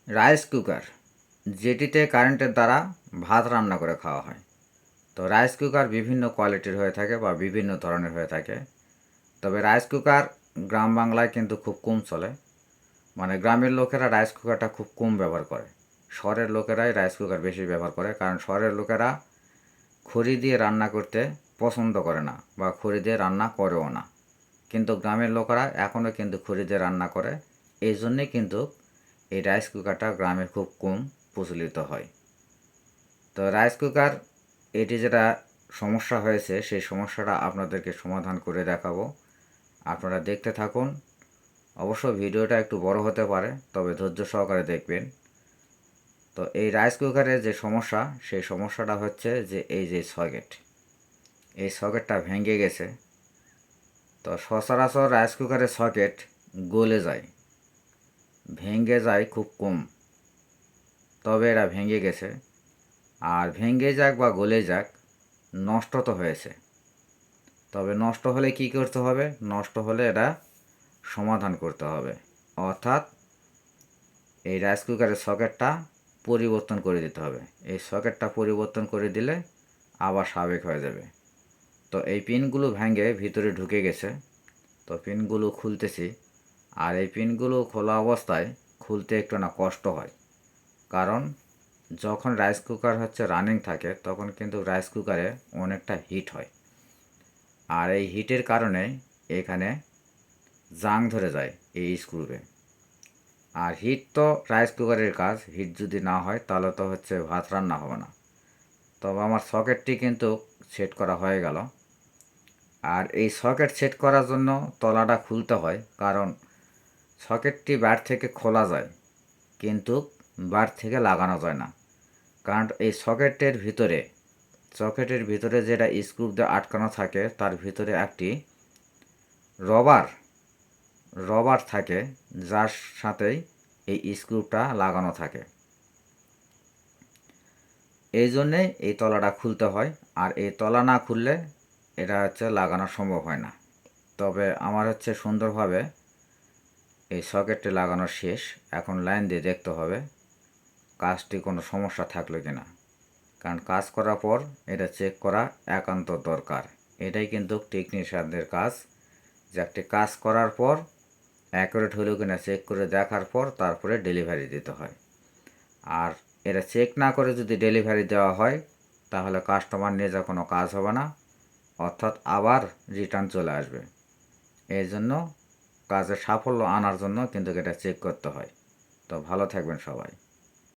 Rice cooker, যেটিতে কারেন্টের দ্বারা ভাত রান্না করে খাওয়া হয়। তো রাইস কুকার বিভিন্ন কোয়ালিটির হয়ে থাকে বা বিভিন্ন ধরনের হয়ে থাকে। তবে রাইস কুকার গ্রাম বাংলায় কিন্তু খুব কম চলে, মানে গ্রামের লোকেরা রাইস কুকারটা খুব কম ব্যবহার করে। শহরের লোকেরাই রাইস কুকার বেশি ব্যবহার করে, কারণ শহরের লোকেরা খড়ি দিয়ে রান্না করতে পছন্দ করে না বা খড়ি দিয়ে রান্না করেও না। কিন্তু গ্রামের লোকেরা এখনও কিন্তু খড়ি দিয়ে রান্না করে। এই জন্যে কিন্তু এই রাইস কুকারটা গ্রামে খুব কম প্রচলিত হয়। তো রাইস কুকার এটি যেটা সমস্যা হয়েছে, সেই সমস্যাটা আপনাদেরকে সমাধান করে দেখাবো। আপনারা দেখতে থাকুন। অবশ্য ভিডিওটা একটু বড় হতে পারে, তবে ধৈর্য সহকারে দেখবেন। তো এই রাইস কুকারের যে সমস্যা, সেই সমস্যাটা হচ্ছে যে এই যে সকেট, এই সকেটটা ভেঙে গেছে। তো সচরাচর রাইস কুকারের সকেট গলে যায়, ভেঙে যায় খুব কম, তবে এরা ভেঙে গেছে। আর ভেঙে যাক বা গলে যাক, নষ্ট তো হয়েছে। তবে নষ্ট হলে কি করতে হবে? নষ্ট হলে এটা সমাধান করতে হবে, অর্থাৎ এই রাইস কুকারের সকেটটা পরিবর্তন করে দিতে হবে। এই সকেটটা পরিবর্তন করে দিলে আবার স্বাভাবিক হয়ে যাবে। তো এই পিনগুলো ভেঙে ভিতরে ঢুকে গেছে, তো পিনগুলো খুলতেছি। আর এই পিনগুলো খোলা অবস্থায় খুলতে একটু না কষ্ট হয়, কারণ যখন রাইস কুকার হচ্ছে রানিং থাকে তখন কিন্তু রাইস কুকারে অনেকটা হিট হয়। আর এই হিটের কারণে এখানে জাং ধরে যায় এই স্ক্রুতে। আর হিট তো রাইস কুকারের কাজ, হিট যদি না হয় তাহলে তো হচ্ছে ভাত রান্না হবে না। তবে আমার সকেটটি কিন্তু সেট করা হয়ে গেল। আর এই সকেট সেট করার জন্য তলাটা খুলতে হয়, কারণ সকেটটি বাইরে থেকে খোলা যায় কিন্তু বাইরে থেকে লাগানো যায় না। কারণ এই সকেটের ভিতরে যেটা স্ক্রু দিয়ে আটকানো থাকে, তার ভিতরে একটি রবার রবার থাকে, যার সাথেই এই স্ক্রুটা লাগানো থাকে। এই জন্যে এই তলাটা খুলতে হয়। আর এই তলা না খুললে এটা হচ্ছে লাগানো সম্ভব হয় না। তবে আমার হচ্ছে সুন্দরভাবে এই সকেটটি লাগানো শেষ। এখন লাইন দিয়ে দেখতে হবে কাজটি কোনো সমস্যা থাকলো কি না, কারণ কাজ করার পর এটা চেক করা একান্ত দরকার। এটাই কিন্তু টেকনিশিয়ানদের কাজ, যে একটি কাজ করার পর অ্যাকুরেট হলো কিনা চেক করে দেখার পর তারপরে ডেলিভারি দিতে হয়। আর এটা চেক না করে যদি ডেলিভারি দেওয়া হয়, তাহলে কাস্টমার নিয়ে যা কোনো কাজ হবে না, অর্থাৎ আবার রিটার্ন চলে আসবে। এই জন্য কাজের সাফল্য আনার জন্য কিন্তু এটা চেক করতে হয়। তো ভালো থাকবেন সবাই।